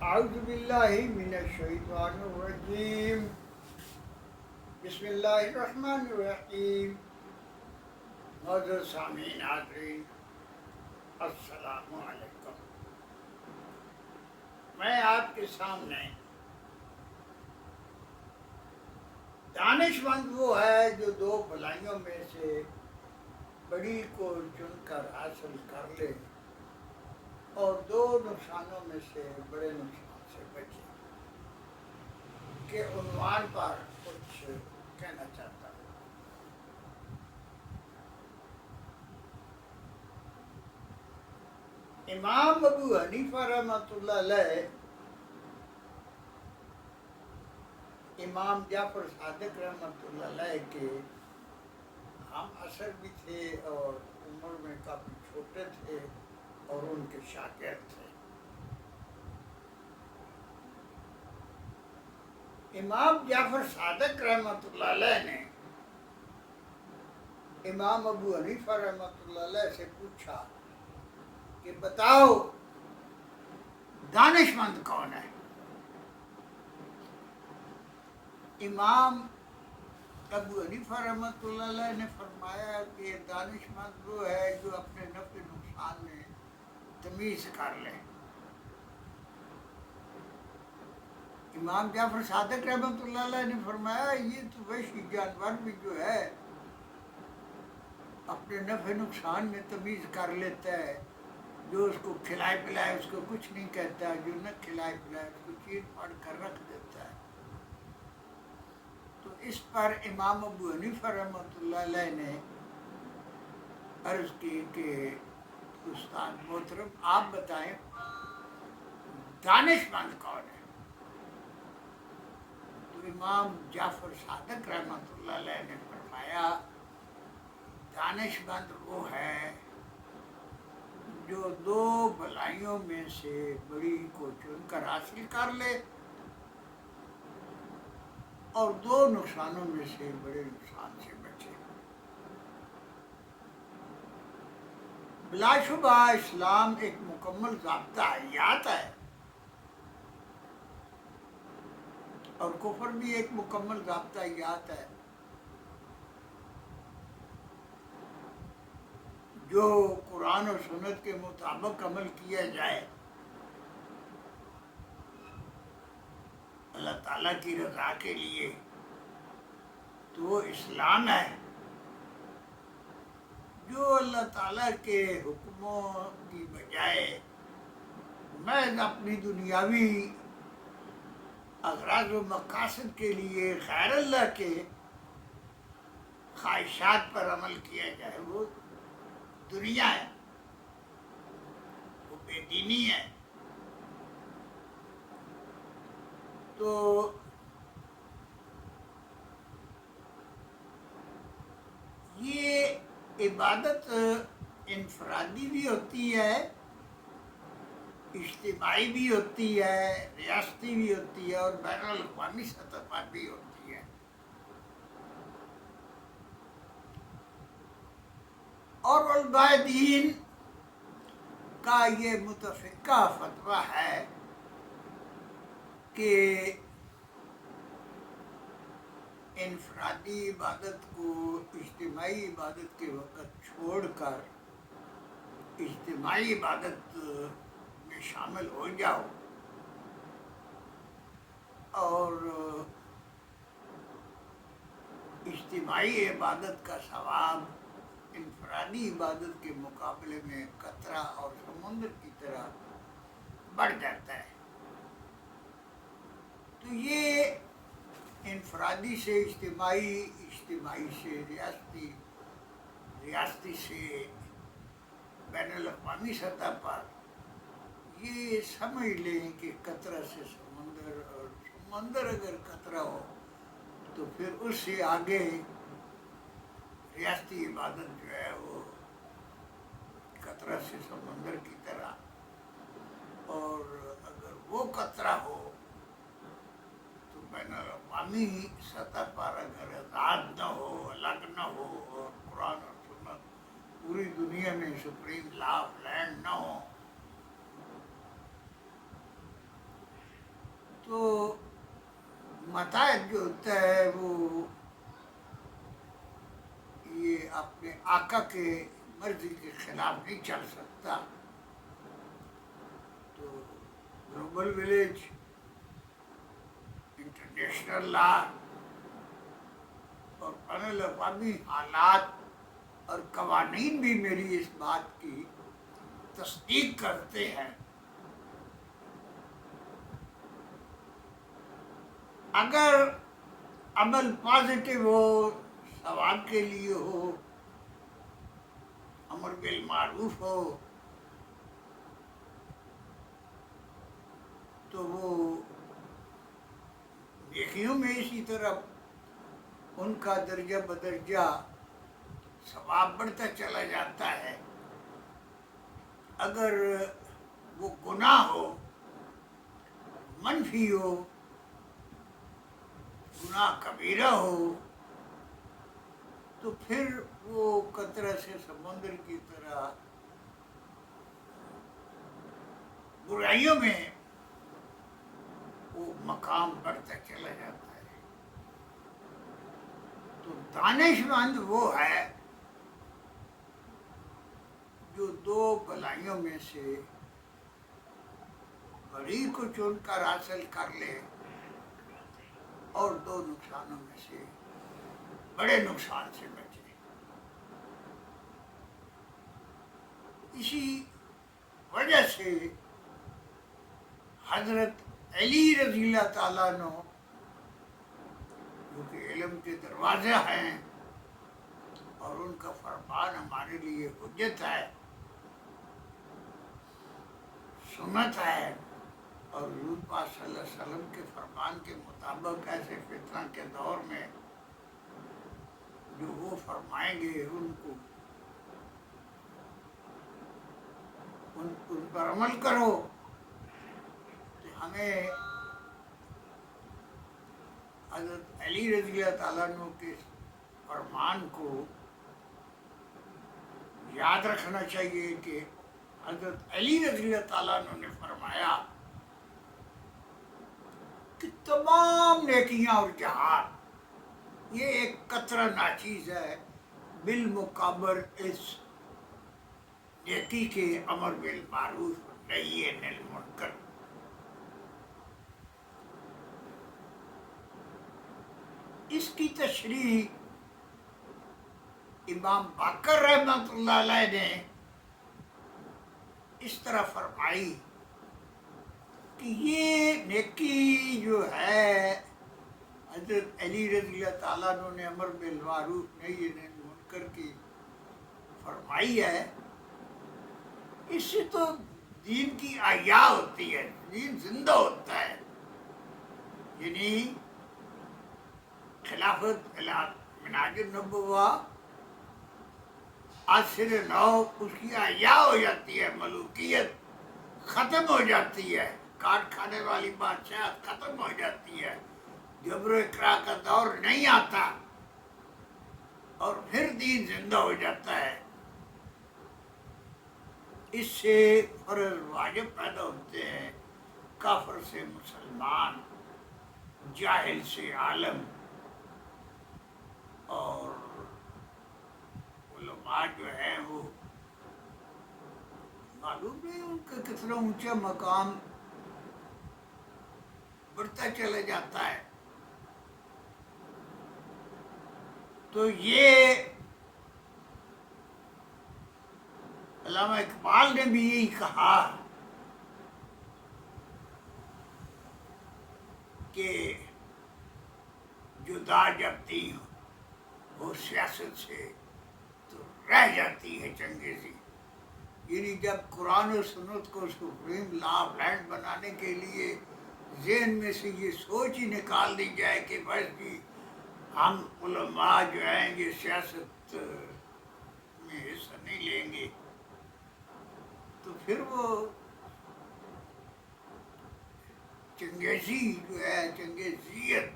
اعوذ باللہ من الشیطان الرجیم بسم اللہ الرحمن الرحیم معزز سامعین حاضرین السلام علیکم۔ میں آپ کے سامنے دانش مند وہ ہے جو دو بھلائیوں میں سے بڑی کو چن کر حاصل کر لے اور دو نقصانوں میں سے بڑے نقصان سے بچے کے عنوان پر کچھ کہنا چاہتا ہوں۔ امام ابو حنیفہ رحمۃ اللہ علیہ، امام جعفر صادق رحمۃ اللہ علیہ کے ہم عصر بھی تھے اور عمر میں کافی چھوٹے تھے اور ان کے شاگرد تھے۔ امام جعفر صادق رحمۃ اللہ علیہ نے امام ابو حنیفہ رحمۃ اللہ علیہ سے پوچھا کہ بتاؤ دانش مند کون ہے؟ امام ابو حنیفہ رحمۃ اللہ علیہ نے فرمایا کہ دانش مند وہ ہے جو اپنے نفع نقصان میں تمیز کر لے۔ امام جعفر صادق رحمۃ اللہ علیہ نے فرمایا یہ تو وحشی جانور بھی جو ہے اپنے نفع نقصان میں تمیز کر لیتا ہے، جو اس کو کھلائے پلائے اس کو کچھ نہیں کہتا، جو نہ کھلائے پلائے اس کو چیر پاڑ کر رکھ دیتا ہے۔ تو اس پر امام ابو حنیفہ رحمۃ اللہ علیہ نے عرض کی کہ استاد محترم آپ بتائیں دانش مند کون ہے؟ تو امام جعفر صادق رحمۃ اللہ علیہ نے فرمایا دانش مند وہ ہے جو دو بھلائیوں میں سے بڑی کو چن کر حاصل کر لے اور دو نقصانوں میں سے بڑے نقصان سے بچے۔ بلا شبہ اسلام ایک مکمل ضابطہ حیات ہے اور کفر بھی ایک مکمل ضابطہ حیات ہے۔ جو قرآن اور سنت کے مطابق عمل کیا جائے اللہ تعالیٰ کی رضا کے لیے تو وہ اسلام ہے۔ جو اللہ تعالیٰ کے حکموں کی بجائے محض اپنی دنیاوی اغراض و مقاصد کے لیے غیر اللہ کے خواہشات پر عمل کیا جائے وہ دنیا ہے، وہ بے دینی ہے۔ تو یہ عبادت انفرادی بھی ہوتی ہے، اجتماعی بھی ہوتی ہے، ریاستی بھی ہوتی ہے اور بین الاقوامی سطح پر بھی ہوتی ہے۔ اور علماء دین کا یہ متفقہ فتویٰ ہے کہ انفرادی عبادت کو اجتماعی عبادت کے وقت چھوڑ کر اجتماعی عبادت میں شامل ہو جاؤ اور اجتماعی عبادت کا ثواب انفرادی عبادت کے مقابلے میں قطرہ اور سمندر کی طرح بڑھ جاتا ہے۔ تو یہ انفرادی سے اجتماعی، اجتماعی سے ریاستی، ریاستی سے بین الاقوامی سطح پر یہ سمجھ لیں کہ قطرہ سے سمندر اور سمندر اگر قطرہ ہو تو پھر اس سے آگے ریاستی عبادت جو ہے وہ قطرہ سے سمندر کی طرح، اور اگر وہ قطرہ ہو تو بین الاقوامی سطح پر اگر آزاد نہ ہو، الگ نہ ہو اور قرآن اور سنت پوری دنیا میں سپریم لا آف لینڈ نہ ہو متاحد جو ہوتا ہے وہ یہ اپنے آقا کے مرضی کے خلاف نہیں چل سکتا. تو گلوبل ولیج، انٹرنیشنل لا اور بین الاقوامی حالات اور قوانین بھی میری اس بات کی تصدیق کرتے ہیں. اگر عمل پازیٹیو ہو، ثواب کے لیے ہو، امر بالمعروف ہو، تو وہ نیکیوں میں اسی طرح ان کا درجہ بدرجہ ثواب بڑھتا چلا جاتا ہے. اگر وہ گناہ ہو، منفی ہو، گناہ کبیرہ ہو، تو پھر وہ قطرہ سے سمندر کی طرح برائیوں میں وہ مقام بڑھتا چلا جاتا ہے. تو دانش مند وہ ہے جو دو بلائیوں میں سے بڑی کو چن کر حاصل کر لے اور دو نقصانوں میں سے بڑے نقصان سے بچے. اسی وجہ سے حضرت علی رضی اللہ تعالیٰ عنہ جو کہ علم کے دروازہ ہیں اور ان کا فرمان ہمارے لیے حجت ہے، سنت ہے، اور حضور پاک صلی اللہ علیہ وسلم کے فرمان کے مطابق ایسے فتنہ کے دور میں جو وہ فرمائیں گے ان پر عمل کرو. کہ ہمیں حضرت علی رضی اللہ تعالیٰ عنہ کے فرمان کو یاد رکھنا چاہیے کہ حضرت علی رضی اللہ تعالیٰ عنہ نے فرمایا کہ تمام نیکیاں اور جہاد یہ ایک قطرہ ناچیز ہے بالمقابر اس نیکی کے امر بالمعروف نہی عن المنکر. اس کی تشریح امام باقر رحمۃ اللہ علیہ نے اس طرح فرمائی کہ یہ نیکی جو ہے حضرت علی رضی اللہ تعالیٰ عنہ نے امر بالمعروف نہی عن المنکر کی فرمائی ہے، اس سے تو دین کی احیاء ہوتی ہے، دین زندہ ہوتا ہے. یعنی خلافت منہاج النبوہ عصر نو اس کی احیاء ہو جاتی ہے، ملوکیت ختم ہو جاتی ہے، کاٹ کھانے والی بادشاہت ختم ہو جاتی ہے، جبر و اکراه کا دور نہیں آتا اور پھر دین زندہ ہو جاتا ہے. اس سے فرض واجب پیدا ہوتے ہیں، کافر سے مسلمان، جاہل سے عالم، اور علماء جو ہیں وہ معلوم نہیں ان کا کتنا اونچا مقام بڑھتا چلا جاتا ہے. تو یہ علامہ اقبال نے بھی یہی کہا کہ جدا جب دین ہو سیاست سے تو رہ جاتی ہے چنگیزی. یعنی جب قرآن و سنت کو سپریم لا آف لینڈ بنانے کے لیے ذہن میں سے یہ سوچ ہی نکال دی جائے کہ بس جی ہم علماء جو ہیں یہ سیاست میں حصہ نہیں لیں گے، تو پھر وہ چنگیزی جو ہے، چنگیزیت،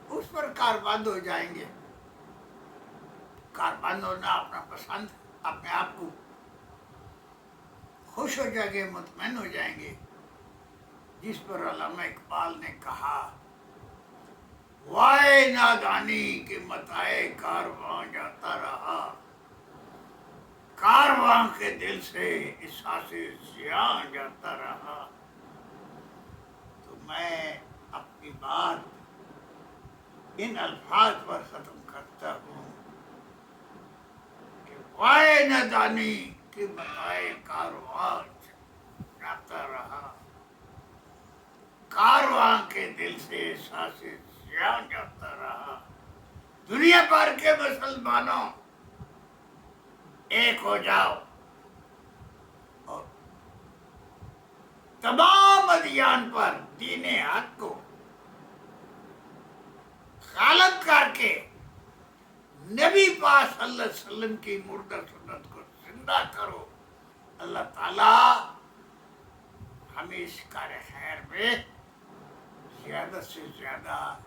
اس پر کاربند ہو جائیں گے. کاربند ہونا اپنا پسند، اپنے آپ کو خوش ہو جائیں گے، مطمئن ہو جائیں گے. جس پر علامہ اقبال نے کہا وائے نادانی کہ متائے کارواں جاتا رہا، کارواں کے دل سے احساس زیاں جاتا رہا۔ تو میں اپنی بات ان الفاظ پر ختم کرتا ہوں کہ وائے نادانی کہ متائے کارواں جاتا رہا، کارواں کے دل سے احساس زیاں جاتا رہا۔ دنیا بھر کے مسلمانوں ایک ہو جاؤ اور تمام ادیان پر دین حق کو غالب کر کے نبی پاک صلی اللہ علیہ وسلم کی مردہ سنت کو زندہ کرو۔ اللہ تعالیٰ ہمیں اس کار خیر میں زیادہ سے زیادہ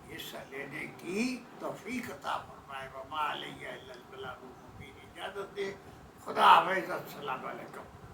حصہ لینے کی توفیق عطا فرمائے۔ وما علیہ الا البلاغ المبین۔ اجازت دے، خدا حافظ، السلام علیکم۔